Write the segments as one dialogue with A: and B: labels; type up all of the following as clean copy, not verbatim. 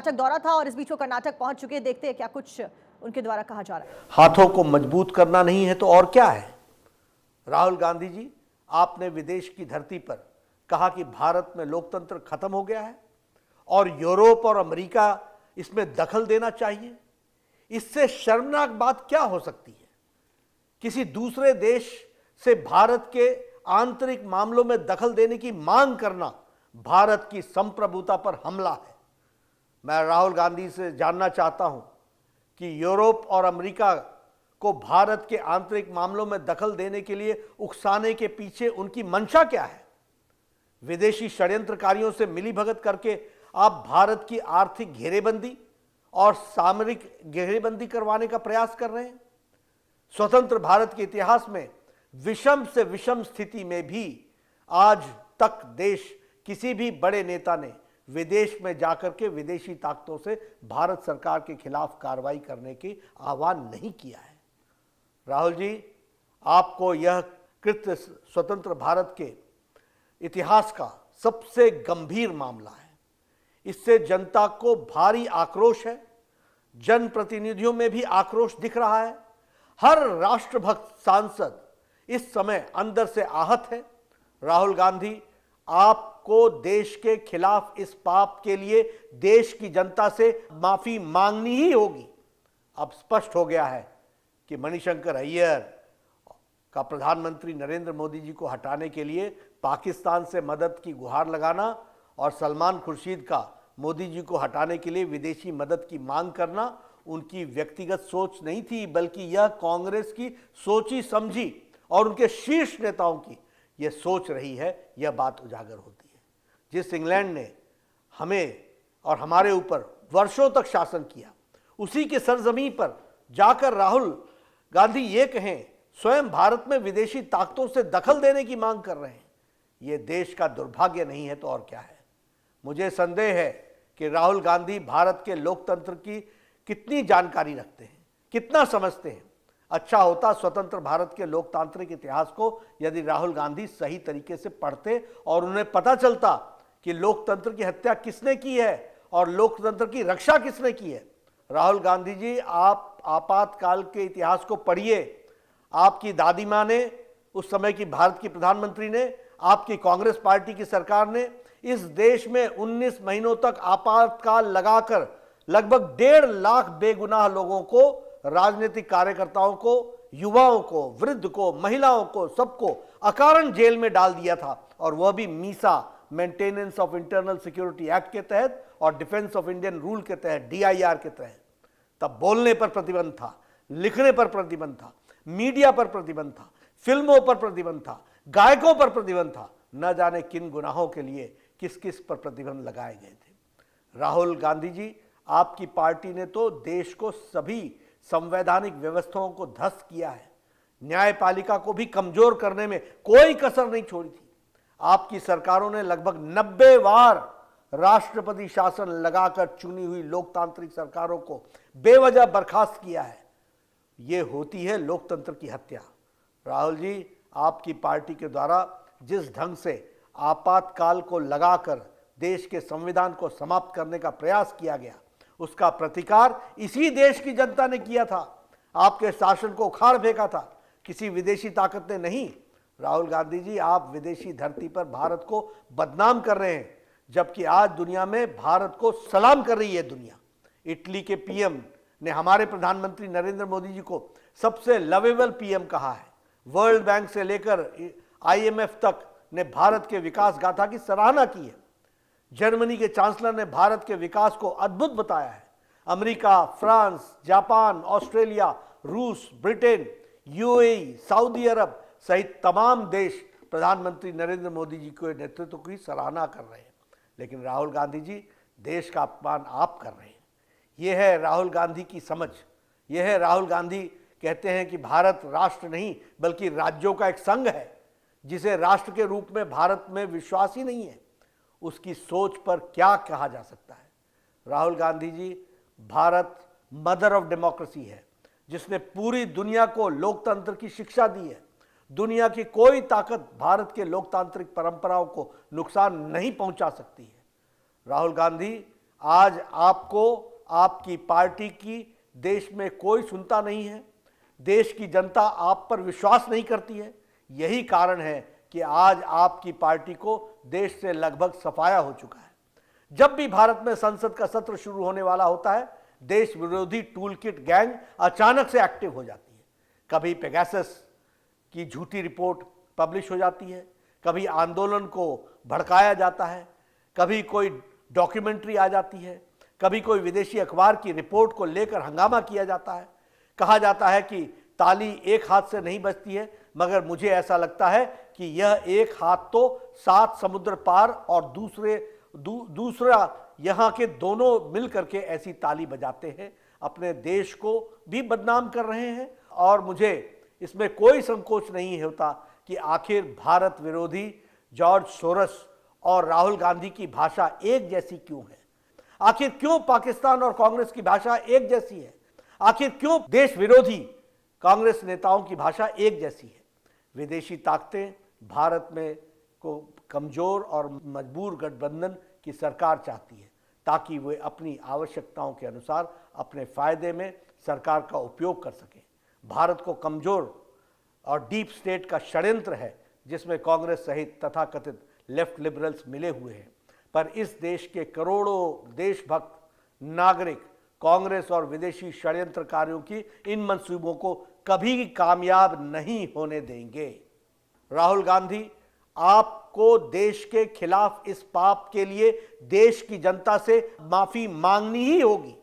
A: कर्नाटक दौरा था और इस बीच वो कर्नाटक पहुंच चुके हैं। देखते हैं क्या कुछ उनके द्वारा कहा जा रहा है।
B: हाथों को मजबूत करना नहीं है तो और क्या है। राहुल गांधी जी, आपने विदेश की धरती पर कहा कि भारत में लोकतंत्र खत्म हो गया है और यूरोप और अमेरिका इसमें दखल देना चाहिए। इससे शर्मनाक बात क्या हो सकती है। किसी दूसरे देश से भारत के आंतरिक मामलों में दखल देने की मांग करना भारत की संप्रभुता पर हमला है। मैं राहुल गांधी से जानना चाहता हूं कि यूरोप और अमेरिका को भारत के आंतरिक मामलों में दखल देने के लिए उकसाने के पीछे उनकी मंशा क्या है। विदेशी षड्यंत्रकारियों से मिलीभगत करके आप भारत की आर्थिक घेरेबंदी और सामरिक घेरेबंदी करवाने का प्रयास कर रहे हैं। स्वतंत्र भारत के इतिहास में विषम से विषम स्थिति में भी आज तक देश किसी भी बड़े नेता ने विदेश में जाकर के विदेशी ताकतों से भारत सरकार के खिलाफ कार्रवाई करने की आह्वान नहीं किया है। राहुल जी, आपको यह कृत्य स्वतंत्र भारत के इतिहास का सबसे गंभीर मामला है। इससे जनता को भारी आक्रोश है। जनप्रतिनिधियों में भी आक्रोश दिख रहा है। हर राष्ट्रभक्त सांसद इस समय अंदर से आहत है। राहुल गांधी, आपको देश के खिलाफ इस पाप के लिए देश की जनता से माफी मांगनी ही होगी। अब स्पष्ट हो गया है कि मणिशंकर अय्यर का प्रधानमंत्री नरेंद्र मोदी जी को हटाने के लिए पाकिस्तान से मदद की गुहार लगाना और सलमान खुर्शीद का मोदी जी को हटाने के लिए विदेशी मदद की मांग करना उनकी व्यक्तिगत सोच नहीं थी, बल्कि यह कांग्रेस की सोची समझी और उनके शीर्ष नेताओं की यह सोच रही है। यह बात उजागर होती है। जिस इंग्लैंड ने हमें और हमारे ऊपर वर्षों तक शासन किया, उसी के सरजमीं पर जाकर राहुल गांधी ये कहें स्वयं भारत में विदेशी ताकतों से दखल देने की मांग कर रहे हैं, यह देश का दुर्भाग्य नहीं है तो और क्या है। मुझे संदेह है कि राहुल गांधी भारत के लोकतंत्र की कितनी जानकारी रखते हैं, कितना समझते हैं। अच्छा होता स्वतंत्र भारत के लोकतांत्रिक इतिहास को यदि राहुल गांधी सही तरीके से पढ़ते और उन्हें पता चलता कि लोकतंत्र की हत्या किसने की है और लोकतंत्र की रक्षा किसने की है। राहुल गांधी जी, आप आपातकाल के इतिहास को पढ़िए। आपकी दादी माँ ने, उस समय की भारत की प्रधानमंत्री ने, आपकी कांग्रेस पार्टी की सरकार ने इस देश में 19 महीनों तक आपातकाल लगाकर लगभग 1.5 लाख बेगुनाह लोगों को, राजनीतिक कार्यकर्ताओं को, युवाओं को, वृद्ध को, महिलाओं को, सबको अकारण जेल में डाल दिया था। और वह भी Misa, maintenance of internal security act के तहत और डिफेंस ऑफ इंडियन रूल के तहत, DIR के तहत। तब बोलने पर प्रतिबंध था, लिखने पर प्रतिबंध था, मीडिया पर प्रतिबंध था, फिल्मों पर प्रतिबंध था, गायकों पर प्रतिबंध था। न जाने किन गुनाहों के लिए किस किस पर प्रतिबंध लगाए गए थे। राहुल गांधी जी, आपकी पार्टी ने तो देश को सभी संवैधानिक व्यवस्थाओं को ध्वस्त किया है। न्यायपालिका को भी कमजोर करने में कोई कसर नहीं छोड़ी थी। आपकी सरकारों ने लगभग 90 बार राष्ट्रपति शासन लगाकर चुनी हुई लोकतांत्रिक सरकारों को बेवजह बर्खास्त किया है। यह होती है लोकतंत्र की हत्या। राहुल जी, आपकी पार्टी के द्वारा जिस ढंग से आपातकाल को लगाकर देश के संविधान को समाप्त करने का प्रयास किया गया, उसका प्रतिकार इसी देश की जनता ने किया था। आपके शासन को उखाड़ फेंका था, किसी विदेशी ताकत ने नहीं। राहुल गांधी जी, आप विदेशी धरती पर भारत को बदनाम कर रहे हैं, जबकि आज दुनिया में भारत को सलाम कर रही है दुनिया। इटली के PM ने हमारे प्रधानमंत्री नरेंद्र मोदी जी को सबसे लवेबल PM कहा है। वर्ल्ड बैंक से लेकर IMF तक ने भारत के विकास गाथा की सराहना की है। जर्मनी के चांसलर ने भारत के विकास को अद्भुत बताया है। अमेरिका, फ्रांस, जापान, ऑस्ट्रेलिया, रूस, ब्रिटेन, UAE, सऊदी अरब सहित तमाम देश प्रधानमंत्री नरेंद्र मोदी जी के नेतृत्व की सराहना कर रहे हैं। लेकिन राहुल गांधी जी, देश का अपमान आप कर रहे हैं। यह है राहुल गांधी की समझ। यह है राहुल गांधी कहते हैं कि भारत राष्ट्र नहीं बल्कि राज्यों का एक संघ है, जिसे राष्ट्र के रूप में भारत में विश्वास ही नहीं है। उसकी सोच पर क्या कहा जा सकता है। Rahul Gandhi ji, Bharat mother of democracy है, जिसने पूरी दुनिया को लोकतंत्र की शिक्षा दी है। दुनिया की कोई ताकत भारत के लोकतांत्रिक परंपराओं को नुकसान नहीं पहुंचा सकती है। राहुल गांधी, आज आपको, आपकी पार्टी की देश में कोई सुनता नहीं है। देश की जनता आप पर विश्वास नहीं करती है। यही कारण है कि आज आपकी पार्टी को देश से लगभग सफाया हो चुका है। जब भी भारत में संसद का सत्र शुरू होने वाला होता है, देश विरोधी टूलकिट गैंग अचानक से एक्टिव हो जाती है। कभी पेगासस की झूठी रिपोर्ट पब्लिश हो जाती है, कभी आंदोलन को भड़काया जाता है, कभी कोई डॉक्यूमेंट्री आ जाती है, कभी कोई विदेशी अखबार की रिपोर्ट को लेकर हंगामा किया जाता है। कहा जाता है कि ताली एक हाथ से नहीं बजती है, मगर मुझे ऐसा लगता है कि यह एक हाथ तो 7 समुद्र पार और दूसरा यहाँ के दोनों मिलकर के ऐसी ताली बजाते हैं, अपने देश को भी बदनाम कर रहे हैं। और मुझे इसमें कोई संकोच नहीं होता कि आखिर भारत विरोधी जॉर्ज सोरस और राहुल गांधी की भाषा एक जैसी क्यों है? आखिर क्यों पाकिस्तान और कांग्रेस की भाषा एक जैसी है? आखिर क्यों देश विरोधी कांग्रेस नेताओं की भाषा एक जैसी है? विदेशी ताकतें भारत में को कमजोर और मजबूर गठबंधन की सरकार चाहती है, ताकि वे अपनी आवश्यकताओं के अनुसार अपने फायदे में सरकार का उपयोग कर सकें। भारत को कमजोर और डीप स्टेट का षड्यंत्र है, जिसमें कांग्रेस सहित तथाकथित लेफ्ट लिबरल्स मिले हुए हैं। पर इस देश के करोड़ों देशभक्त नागरिक कांग्रेस और विदेशी षड्यंत्रकारियों की इन मंसूबों को कभी कामयाब नहीं होने देंगे। राहुल गांधी, आपको देश के खिलाफ इस पाप के लिए देश की जनता से माफी मांगनी ही होगी।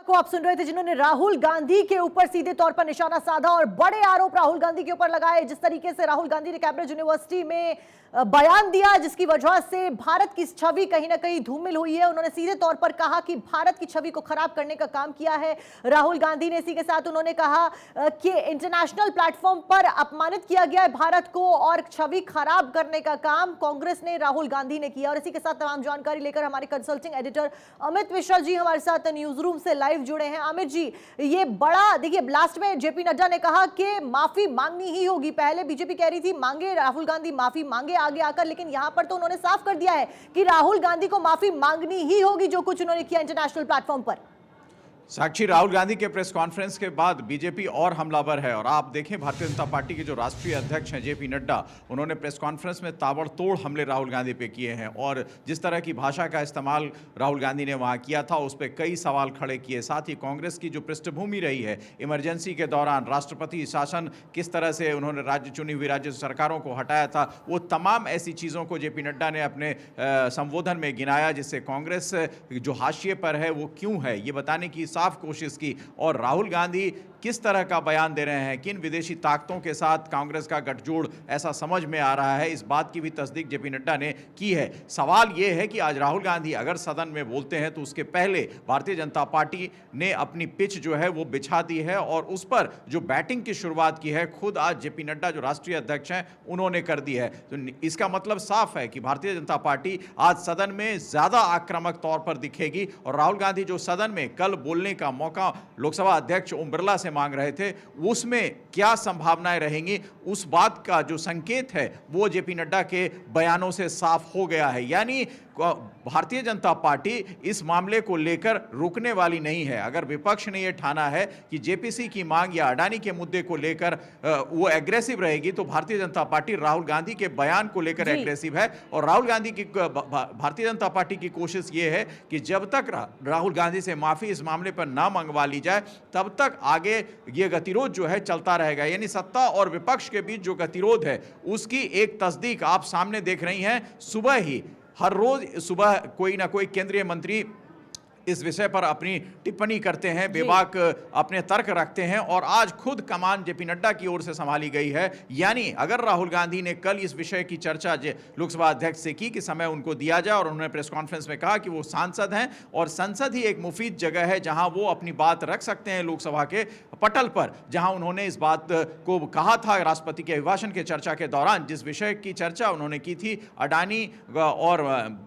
A: को आप सुन रहे थे, जिन्होंने राहुल गांधी के ऊपर सीधे तौर पर निशाना साधा और बड़े आरोप राहुल गांधी के ऊपर लगाए। जिस तरीके से राहुल गांधी ने कैम्ब्रिज यूनिवर्सिटी में बयान दिया, जिसकी वजह से भारत की छवि कहीं ना कहीं धूमिल हुई है। उन्होंने सीधे तौर पर कहा कि भारत की छवि को खराब करने का काम किया है राहुल गांधी ने। इसी के साथ उन्होंने कहा कि इंटरनेशनल प्लेटफॉर्म पर अपमानित किया गया है भारत को और छवि खराब करने का काम कांग्रेस ने, राहुल गांधी ने किया। और इसी के साथ तमाम जानकारी लेकर हमारे कंसल्टिंग एडिटर अमित मिश्रा जी हमारे साथ न्यूज रूम से लाइव जुड़े हैं। अमित जी, ये बड़ा देखिए, लास्ट में जेपी नड्डा ने कहा कि माफी मांगनी ही होगी। पहले बीजेपी कह रही थी मांगे राहुल गांधी, माफी मांगे आगे आकर, लेकिन यहां पर तो उन्होंने साफ कर दिया है कि राहुल गांधी को माफी मांगनी ही होगी जो कुछ उन्होंने किया इंटरनेशनल प्लेटफॉर्म पर।
C: साक्षी, राहुल गांधी के प्रेस कॉन्फ्रेंस के बाद बीजेपी और हमलावर है। और आप देखें, भारतीय जनता पार्टी के जो राष्ट्रीय अध्यक्ष हैं जेपी नड्डा, उन्होंने प्रेस कॉन्फ्रेंस में ताबड़तोड़ हमले राहुल गांधी पे किए हैं। और जिस तरह की भाषा का इस्तेमाल राहुल गांधी ने वहां किया था, उस पर कई सवाल खड़े किए। साथ ही कांग्रेस की जो पृष्ठभूमि रही है इमरजेंसी के दौरान, राष्ट्रपति शासन किस तरह से उन्होंने राज्य चुनी हुई राज्य सरकारों को हटाया था, वो तमाम ऐसी चीज़ों को जेपी नड्डा ने अपने संबोधन में गिनाया, जिससे कांग्रेस जो हाशिए पर है वो क्यों है ये बताने की साफ कोशिश की। और राहुल गांधी किस तरह का बयान दे रहे हैं, किन विदेशी ताकतों के साथ कांग्रेस का गठजोड़ ऐसा समझ में आ रहा है, इस बात की भी तस्दीक जेपी नड्डा ने की है। सवाल यह है कि आज राहुल गांधी अगर सदन में बोलते हैं तो उसके पहले भारतीय जनता पार्टी ने अपनी पिच जो है वो बिछा दी है और उस पर जो बैटिंग की शुरुआत की है खुद आज जेपी नड्डा जो राष्ट्रीय अध्यक्ष हैं उन्होंने कर दी है। तो इसका मतलब साफ है कि भारतीय जनता पार्टी आज सदन में ज्यादा आक्रामक तौर पर दिखेगी। और राहुल गांधी जो सदन में कल बोलने का मौका लोकसभा अध्यक्ष ओम बिरला से मांग रहे थे, उसमें क्या संभावनाएं रहेंगी, उस बात का जो संकेत है वो जेपी नड्डा के बयानों से साफ हो गया है। यानी भारतीय जनता पार्टी इस मामले को लेकर रुकने वाली नहीं है। अगर विपक्ष ने यह ठाना है कि जेपीसी की मांग या अडानी के मुद्दे को लेकर वो एग्रेसिव रहेगी, तो भारतीय जनता पार्टी राहुल गांधी के बयान को लेकर एग्रेसिव है। और राहुल गांधी की, भारतीय जनता पार्टी की कोशिश ये है कि जब तक राहुल गांधी से माफी इस मामले पर ना मंगवा ली जाए, तब तक आगे ये गतिरोध जो है चलता रहेगा। यानी सत्ता और विपक्ष के बीच जो गतिरोध है उसकी एक तस्दीक आप सामने देख रही हैं। सुबह ही हर रोज सुबह कोई ना कोई केंद्रीय मंत्री इस विषय पर अपनी टिप्पणी करते हैं, बेबाक अपने तर्क रखते हैं और आज खुद कमान जेपी नड्डा की ओर से संभाली गई है। यानी अगर राहुल गांधी ने कल इस विषय की चर्चा लोकसभा अध्यक्ष से की कि समय उनको दिया जाए, और उन्होंने प्रेस कॉन्फ्रेंस में कहा कि वो सांसद हैं और संसद ही एक मुफीद जगह है जहां वो अपनी बात रख सकते हैं लोकसभा के पटल पर, जहां उन्होंने इस बात को कहा था राष्ट्रपति के अभिभाषण के चर्चा के दौरान, जिस विषय की चर्चा उन्होंने की थी अडानी और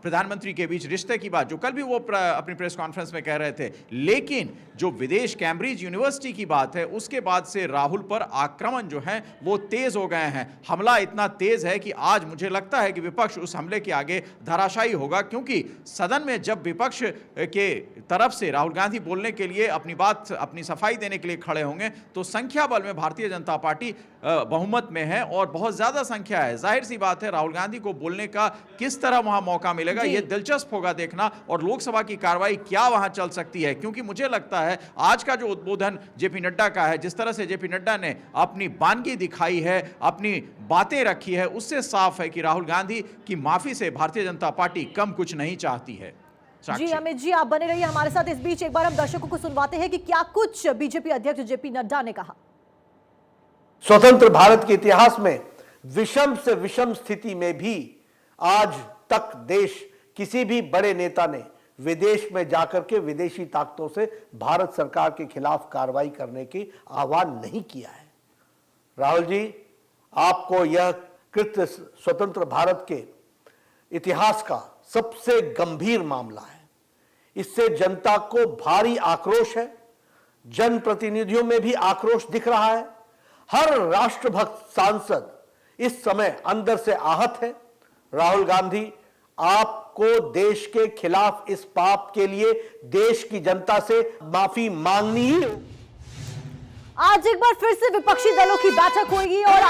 C: प्रधानमंत्री के बीच रिश्ते की बात, जो कल भी वो अपनी प्रेस कॉन्फ्रेंस में कह रहे थे। लेकिन जो विदेश कैम्ब्रिज यूनिवर्सिटी की बात है, उसके बाद से राहुल पर आक्रमण जो है वो तेज हो गए हैं। हमला इतना तेज है कि आज मुझे लगता है कि विपक्ष उस हमले के आगे धराशायी होगा, क्योंकि सदन में जब विपक्ष के तरफ से राहुल गांधी बोलने के लिए अपनी बात, अपनी सफाई देने के लिए खड़े होंगे, तो संख्या बल में भारतीय जनता पार्टी बहुमत में है और बहुत ज्यादा संख्या है। जाहिर सी बात है राहुल गांधी को बोलने का किस तरह वहां मौका मिलेगा, यह दिलचस्प होगा देखना, और लोकसभा की कार्रवाई क्या वहां चल सकती है। क्योंकि मुझे लगता है आज का जो उद्बोधन जेपी नड्डा का है, जिस तरह से जेपी नड्डा ने अपनी बानगी दिखाई है, अपनी बातें रखी है, उससे साफ है कि राहुल गांधी की माफी से भारतीय जनता पार्टी कम कुछ नहीं चाहती है।
A: जी अमित जी, आप बने रहिए हमारे साथ। इस बीच एक बार हम दर्शकों को सुनवाते हैं कि क्या कुछ बीजेपी अध्यक्ष जेपी नड्डा ने कहा।
B: स्वतंत्र भारत के इतिहास में विषम से विषम स्थिति में भी आज तक देश, किसी भी बड़े नेता ने विदेश में जाकर के विदेशी ताकतों से भारत सरकार के खिलाफ कार्रवाई करने की आह्वान नहीं किया है। राहुल जी, आपको यह कृत्य स्वतंत्र भारत के इतिहास का सबसे गंभीर मामला है। इससे जनता को भारी आक्रोश है, जनप्रतिनिधियों में भी आक्रोश दिख रहा है। हर राष्ट्रभक्त सांसद इस समय अंदर से आहत है। राहुल गांधी, आपको देश के खिलाफ इस पाप के लिए देश की जनता से माफी मांगनी ही।
A: आज एक बार फिर से विपक्षी दलों की बैठक होगी और